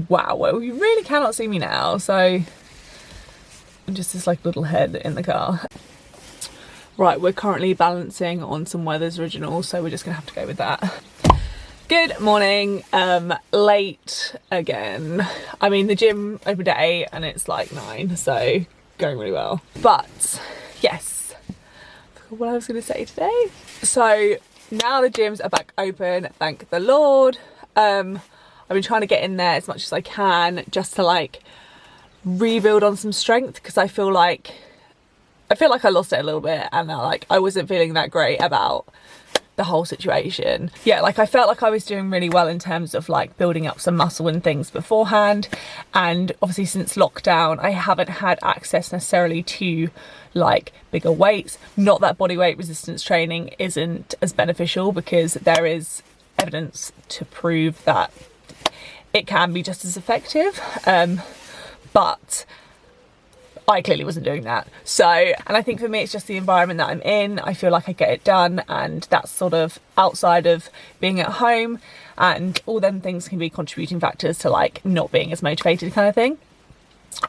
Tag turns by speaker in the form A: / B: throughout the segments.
A: wow, well, you really cannot see me now, so I'm just this like little head in the car. Right, we're currently balancing on some Weathers originals, so we're just gonna have to go with that. Good morning. Late again. I mean, the gym opened at 8 and it's like 9, so going really well. But yes, what I was gonna say today. So now the gyms are back open, thank the Lord. I've been trying to get in there as much as I can just to like rebuild on some strength, because I feel like I lost it a little bit, and like I wasn't feeling that great about the whole situation. Yeah, like I felt like I was doing really well in terms of like building up some muscle and things beforehand, and obviously since lockdown I haven't had access necessarily to like bigger weights. Not that body weight resistance training isn't as beneficial, because there is evidence to prove that it can be just as effective, but I clearly wasn't doing that. So, and I think for me it's just the environment that I'm in. I feel like I get it done, and that's sort of outside of being at home, and all them things can be contributing factors to like not being as motivated kind of thing.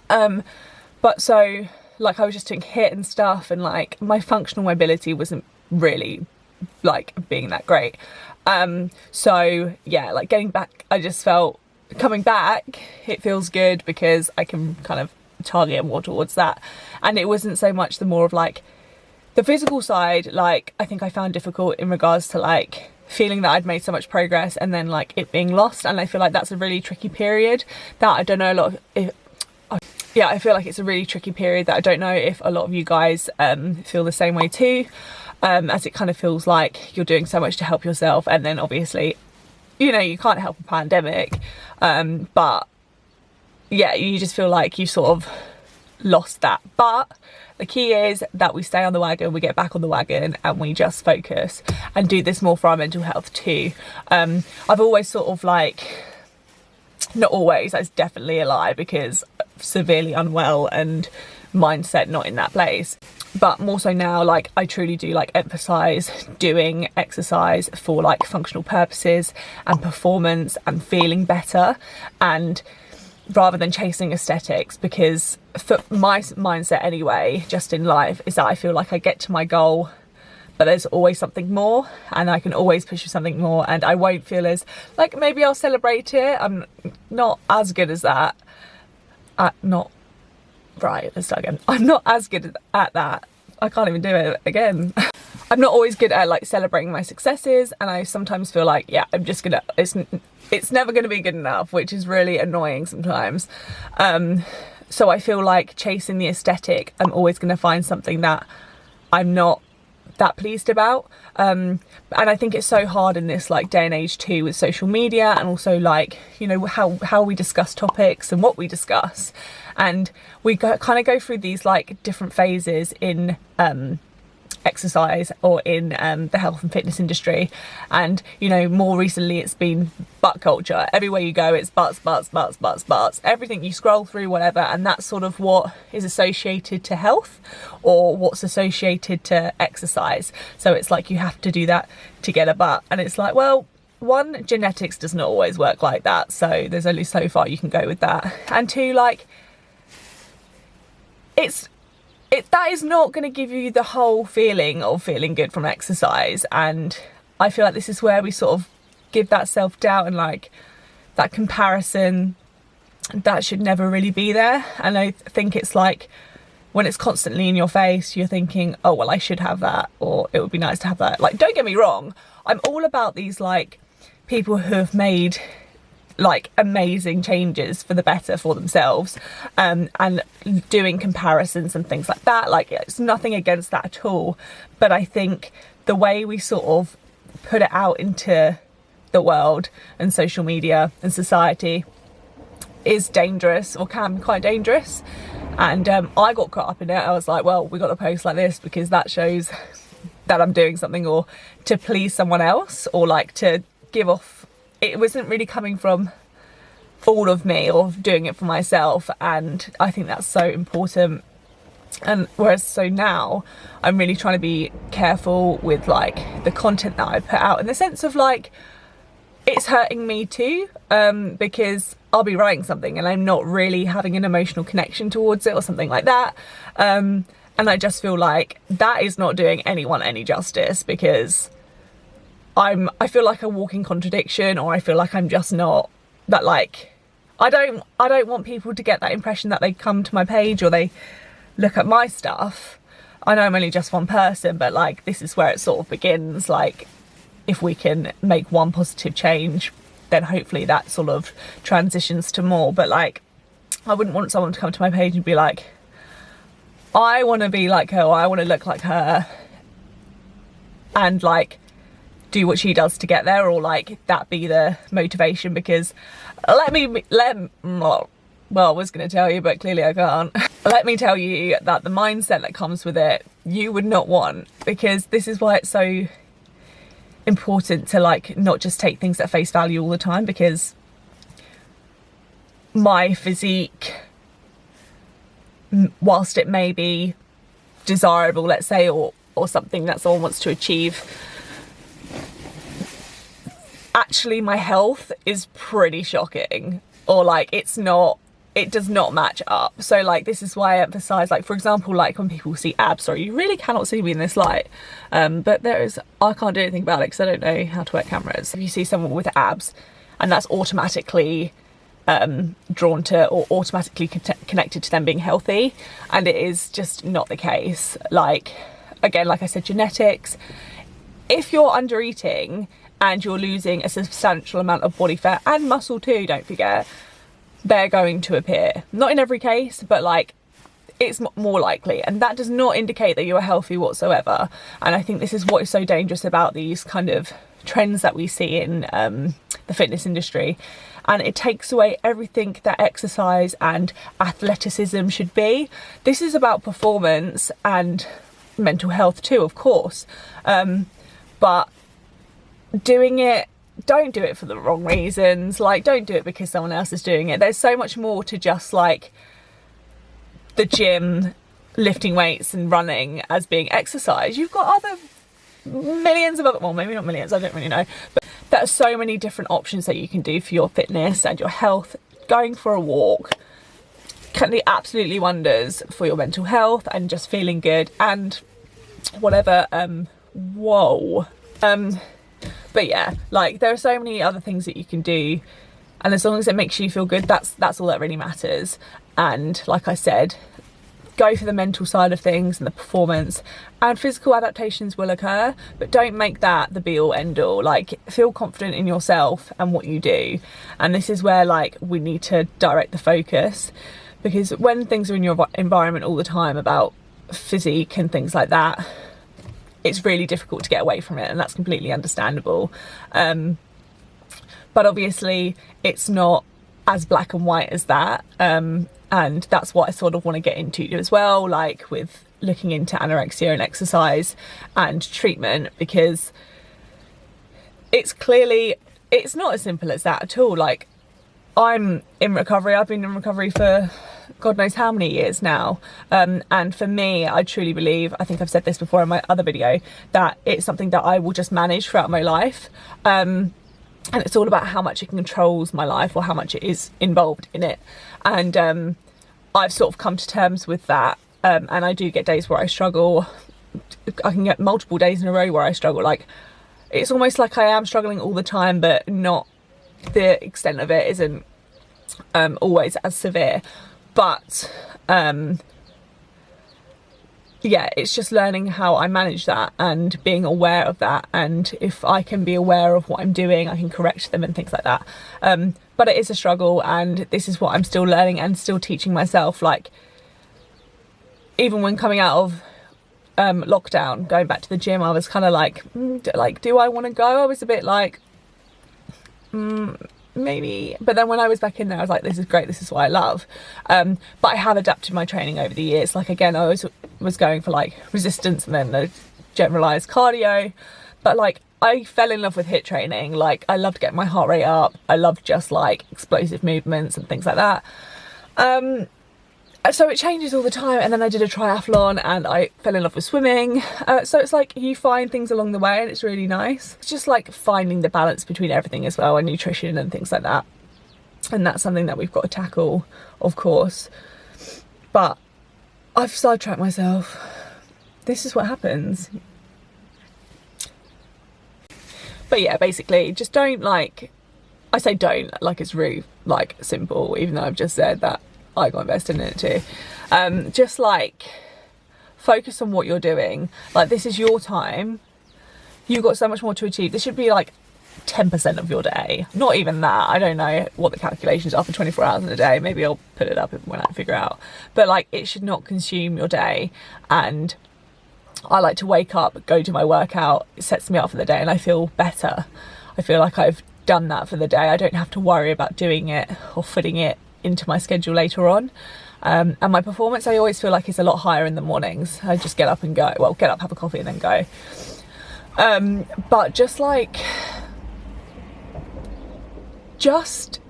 A: But so like I was just doing HIIT and stuff, and like my functional mobility wasn't really like being that great. So yeah, like getting back, I just felt coming back, it feels good because I can kind of target more towards that. And it wasn't so much the more of like the physical side, like I think I found difficult in regards to like feeling that I'd made so much progress and then like it being lost. And I feel like that's a really tricky period that I don't know a lot of yeah, I feel like it's a really tricky period that I don't know if a lot of you guys feel the same way too, as it kind of feels like you're doing so much to help yourself, and then obviously, you know, you can't help a pandemic, but yeah, you just feel like you sort of lost that. But the key is that we stay on the wagon, we get back on the wagon, and we just focus and do this more for our mental health too. I've always sort of like, not always, that's definitely a lie, because severely unwell and mindset not in that place, but more so now, like I truly do like emphasize doing exercise for like functional purposes and performance and feeling better, and rather than chasing aesthetics, because for my mindset anyway, just in life, is that I feel like I get to my goal, but there's always something more, and I can always push for something more, and I won't feel as like, maybe I'll celebrate it. I'm not as good as that. Let's start again. I'm not as good at that. I can't even do it again. I'm not always good at like celebrating my successes, and I sometimes feel like, yeah, I'm just gonna, it's never gonna be good enough, which is really annoying sometimes. So I feel like chasing the aesthetic, I'm always gonna find something that I'm not that pleased about. And I think it's so hard in this like day and age too, with social media, and also like, you know, how we discuss topics and what we discuss, and we kind of go through these like different phases in exercise or in the health and fitness industry. And you know, more recently it's been butt culture. Everywhere you go it's butts, butts, butts, butts, butts, everything you scroll through, whatever, and that's sort of what is associated to health, or what's associated to exercise. So it's like you have to do that to get a butt, and it's like, well, one, genetics does not always work like that, so there's only so far you can go with that, and two, like that is not going to give you the whole feeling of feeling good from exercise. And I feel like this is where we sort of give that self-doubt and like that comparison that should never really be there. And I think it's like when it's constantly in your face, you're thinking, oh well, I should have that, or it would be nice to have that. Like, don't get me wrong, I'm all about these like people who have made like amazing changes for the better for themselves, and doing comparisons and things like that. Like, it's nothing against that at all, but I think the way we sort of put it out into the world and social media and society is dangerous, or can be quite dangerous. And I got caught up in it. I was like, well, we got to post like this because that shows that I'm doing something, or to please someone else, or like to give off. It wasn't really coming from all of me or doing it for myself, and I think that's so important. And whereas so now I'm really trying to be careful with like the content that I put out, in the sense of like it's hurting me too, because I'll be writing something and I'm not really having an emotional connection towards it or something like that. And I just feel like that is not doing anyone any justice, because I feel like a walking contradiction, or I feel like I'm just not that, like, I don't want people to get that impression that they come to my page or they look at my stuff. I know I'm only just one person, but like, this is where it sort of begins. Like, if we can make one positive change, then hopefully that sort of transitions to more. But like, I wouldn't want someone to come to my page and be like, I want to be like her, or I want to look like her, and like do what she does to get there, or like that be the motivation. Because well, I was going to tell you, but clearly I can't. Let me tell you that the mindset that comes with it, you would not want, because this is why it's so important to like not just take things at face value all the time. Because my physique, whilst it may be desirable, let's say, or something that someone wants to achieve, actually my health is pretty shocking, or like it does not match up. So like, this is why I emphasize, like, for example, like when people see abs, sorry, you really cannot see me in this light, but I can't do anything about it because I don't know how to work cameras. If you see someone with abs and that's automatically drawn to or automatically connected to them being healthy, and it is just not the case. Like, again, like I said, genetics. If you're under eating and you're losing a substantial amount of body fat and muscle too, don't forget, they're going to appear. Not in every case, but like, it's more likely, and that does not indicate that you're healthy whatsoever. And I think this is what is so dangerous about these kind of trends that we see in the fitness industry, and it takes away everything that exercise and athleticism should be. This is about performance and mental health too, of course, but doing it, don't do it for the wrong reasons. Like, don't do it because someone else is doing it. There's so much more to just like the gym, lifting weights and running as being exercise. You've got other millions of other, well, maybe not millions, I don't really know, but there are so many different options that you can do for your fitness and your health. Going for a walk can do absolutely wonders for your mental health and just feeling good and whatever. But yeah, like, there are so many other things that you can do, and as long as it makes you feel good, that's all that really matters. And like I said, go for the mental side of things and the performance, and physical adaptations will occur, but don't make that the be all end all. Like, feel confident in yourself and what you do. And this is where like we need to direct the focus, because when things are in your environment all the time about physique and things like that, it's really difficult to get away from it, and that's completely understandable. But obviously it's not as black and white as that, and that's what I sort of want to get into as well, like with looking into anorexia and exercise and treatment, because it's not as simple as that at all. Like, I'm in recovery, I've been in recovery for God knows how many years now, and for me, I truly believe, I think I've said this before in my other video, that it's something that I will just manage throughout my life, and it's all about how much it controls my life or how much it is involved in it. And I've sort of come to terms with that, and I do get days where I struggle. I can get multiple days in a row where I struggle. Like, it's almost like I am struggling all the time, but not, the extent of it isn't always as severe. But yeah, it's just learning how I manage that and being aware of that, and if I can be aware of what I'm doing, I can correct them and things like that. But it is a struggle, and this is what I'm still learning and still teaching myself. Like, even when coming out of lockdown, going back to the gym, I was kind of like, do I want to go? I was a bit like, maybe. But then when I was back in there, I was like, this is great, this is what I love. But I have adapted my training over the years. Like, again, I was going for like resistance and then the generalized cardio, but like, I fell in love with HIIT training. Like, I loved getting my heart rate up, I loved just like explosive movements and things like that. So it changes all the time. And then I did a triathlon and I fell in love with swimming. So it's like, you find things along the way and it's really nice. It's just like finding the balance between everything as well, and nutrition and things like that. and that's something that we've got to tackle, of course. But I've sidetracked myself. This is what happens. But yeah, basically, just don't, like, I say don't like it's really like simple, even though I've just said that I got invested in it too. Just like focus on what you're doing. Like, this is your time. You've got so much more to achieve. This should be like 10% of your day, not even that. I don't know what the calculations are for 24 hours in a day. Maybe I'll put it up when I figure out, but like, it should not consume your day. And I like to wake up, go do my workout. It sets me up for the day and I feel better. I feel like I've done that for the day. I don't have to worry about doing it or fitting it into my schedule later on. And my performance, I always feel like, is a lot higher in the mornings. I just get up and go, well, get up, have a coffee and then go. But just like, just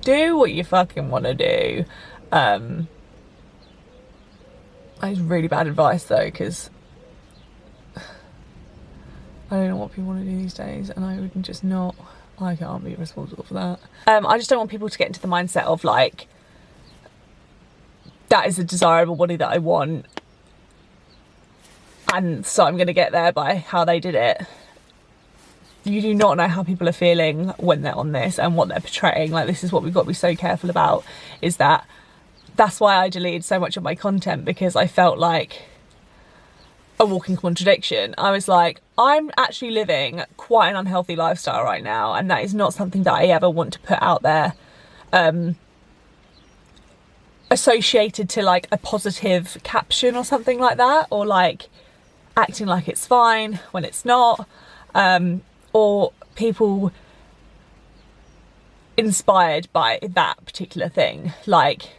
A: do what you fucking want to do. That is really bad advice though, because I don't know what people want to do these days, and I would just not, I can't be responsible for that. I just don't want people to get into the mindset of like, that is a desirable body that I want, and so I'm going to get there by how they did it. You do not know how people are feeling when they're on this and what they're portraying. Like, this is what we've got to be so careful about, is that's why I deleted so much of my content, because I felt like a walking contradiction. I was like, I'm actually living quite an unhealthy lifestyle right now, and that is not something that I ever want to put out there, associated to like a positive caption or something like that, or like acting like it's fine when it's not, or people inspired by that particular thing. Like,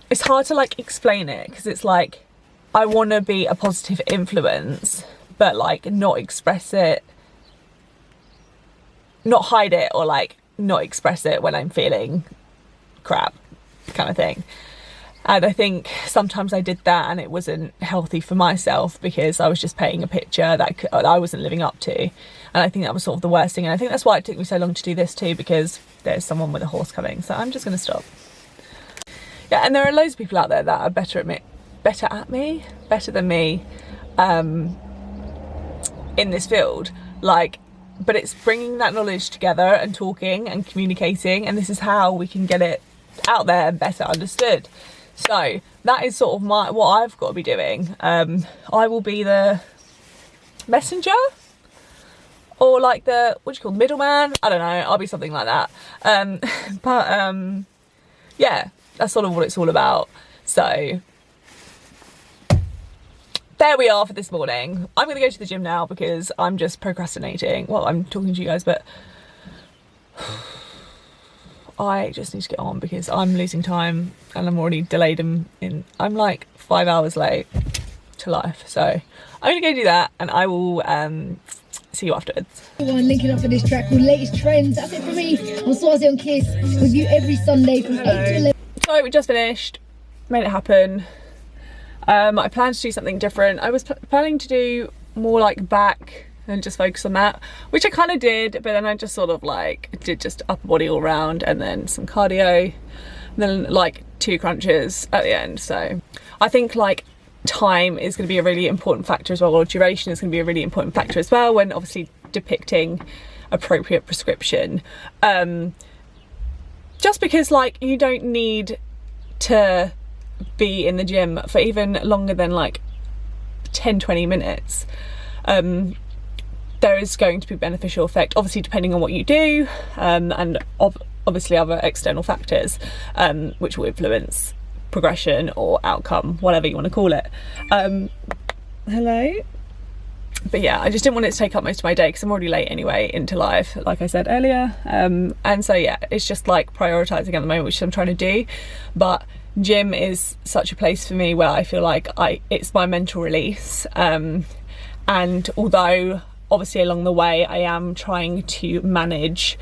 A: it's hard to like explain it, because it's like, I want to be a positive influence, but like not express it, not hide it, or like not express it when I'm feeling crap, kind of thing. And I think sometimes I did that and it wasn't healthy for myself, because I was just painting a picture that I wasn't living up to. And I think that was sort of the worst thing. And I think that's why it took me so long to do this too, because there's someone with a horse coming. So I'm just going to stop. Yeah, and there are loads of people out there that are better than me in this field. Like, but it's bringing that knowledge together and talking and communicating, and this is how we can get it out there and better understood. So that is sort of what I've got to be doing. I will be the messenger, or like the, what do you call, middleman? I don't know, I'll be something like that. Yeah, that's sort of what it's all about. So there we are for this morning. I'm gonna go to the gym now because I'm just procrastinating. Well, I'm talking to you guys, but I just need to get on because I'm losing time and I'm already delayed I'm like 5 hours late to life. So I'm gonna go do that, and I will see you afterwards.
B: Linking up for this track called Latest Trends. That's it for me. I'm Swazi on Kiss with you every Sunday from 8 to 11.
A: So we just finished, made it happen. I planned to do something different. I was planning to do more like back and just focus on that, which I kind of did, but then I just sort of like did just upper body all round, and then some cardio, and then like 2 crunches at the end. So I think like time is going to be a really important factor as well, or duration is going to be a really important factor as well when obviously depicting appropriate prescription. Just because like you don't need to be in the gym for even longer than like 10-20 minutes. There is going to be beneficial effect, obviously depending on what you do, and obviously other external factors, which will influence progression or outcome, whatever you want to call it. Hello. But yeah, I just didn't want it to take up most of my day because I'm already late anyway into life, like I said earlier. And so yeah, it's just like prioritizing at the moment, which I'm trying to do. But gym is such a place for me where I feel like it's my mental release. And although obviously along the way I am trying to manage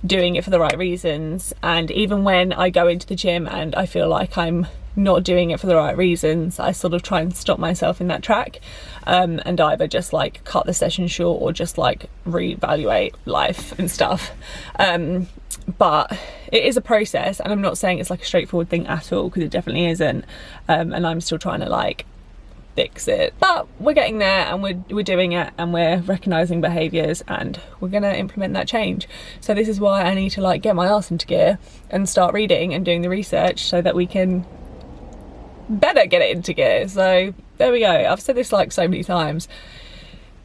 A: doing it for the right reasons, and even when I go into the gym and I feel like I'm not doing it for the right reasons, I sort of try and stop myself in that track, and either just like cut the session short or just like reevaluate life and stuff. but it is a process, and I'm not saying it's like a straightforward thing at all, because it definitely isn't, and I'm still trying to like fix it, but we're getting there, and we're doing it, and we're recognizing behaviors, and we're gonna implement that change. So this is why I need to like get my arse into gear and start reading and doing the research so that we can better get it into gear. So there we go. I've said this like so many times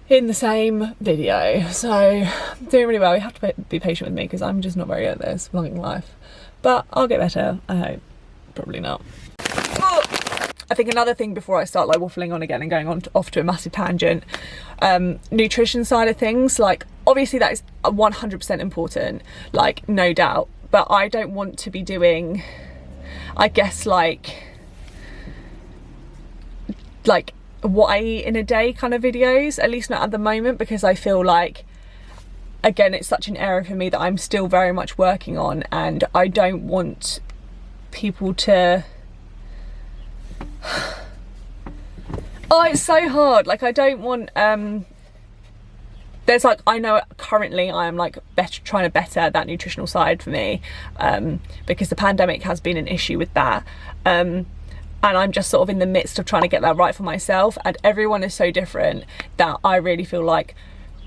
A: in the same video, so I'm doing really well. You have to be patient with me because I'm just not very good at this vlogging life, but I'll get better, I hope. Probably not. I think another thing before I start like waffling on again and going on off to a massive tangent, nutrition side of things, like obviously that is 100% important, like no doubt, but I don't want to be doing, I guess, like what I eat in a day kind of videos, at least not at the moment, because I feel like, again, it's such an area for me that I'm still very much working on, and I don't want people to oh, it's so hard. Like I don't want there's like, I know currently I am like trying to better that nutritional side for me, because the pandemic has been an issue with that, and I'm just sort of in the midst of trying to get that right for myself, and everyone is so different that I really feel like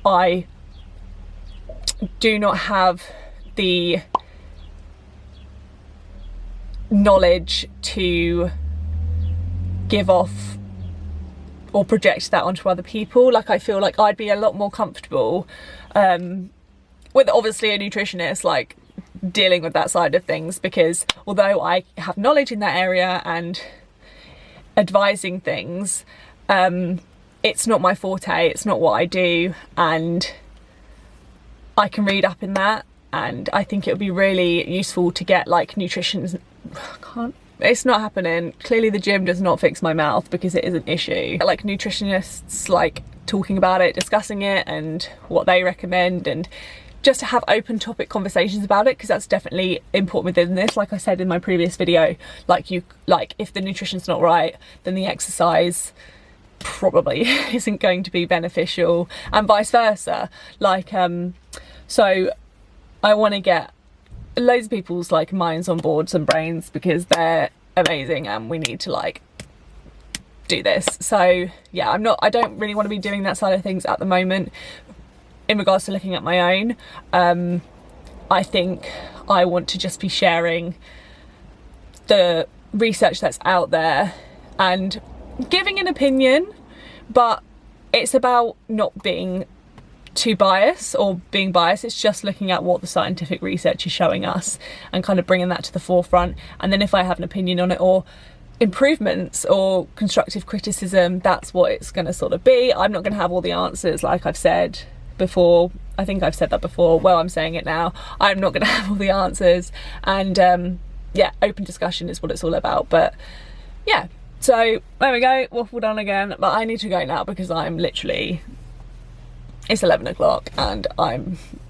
A: I do not have the knowledge to give off or project that onto other people. Like I feel like I'd be a lot more comfortable with obviously a nutritionist like dealing with that side of things, because although I have knowledge in that area and advising things, it's not my forte, it's not what I do, and I can read up in that, and I think it would be really useful to get like nutrition. It's not happening. Clearly the gym does not fix my mouth because it is an issue. Like nutritionists like talking about it, discussing it and what they recommend, and just to have open topic conversations about it, because that's definitely important within this. Like I said in my previous video, like if the nutrition's not right, then the exercise probably isn't going to be beneficial, and vice versa. Like so I want to get loads of people's like minds on board, some brains, because they're amazing and we need to like do this. So yeah, I don't really want to be doing that side of things at the moment in regards to looking at my own. I think I want to just be sharing the research that's out there and giving an opinion, but it's about not being too biased or being biased. It's just looking at what the scientific research is showing us and kind of bringing that to the forefront. And then if I have an opinion on it or improvements or constructive criticism, that's what it's going to sort of be. I'm not going to have all the answers, like I've said before. I think I've said that before. Well, I'm saying it now. I'm not going to have all the answers, and yeah, open discussion is what it's all about. But yeah, so there we go, waffled on again, but I need to go now because I'm literally, it's 11 o'clock and I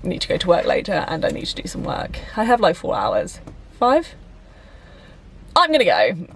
A: need to go to work later and I need to do some work. I have like 4 hours. 5? I'm gonna go.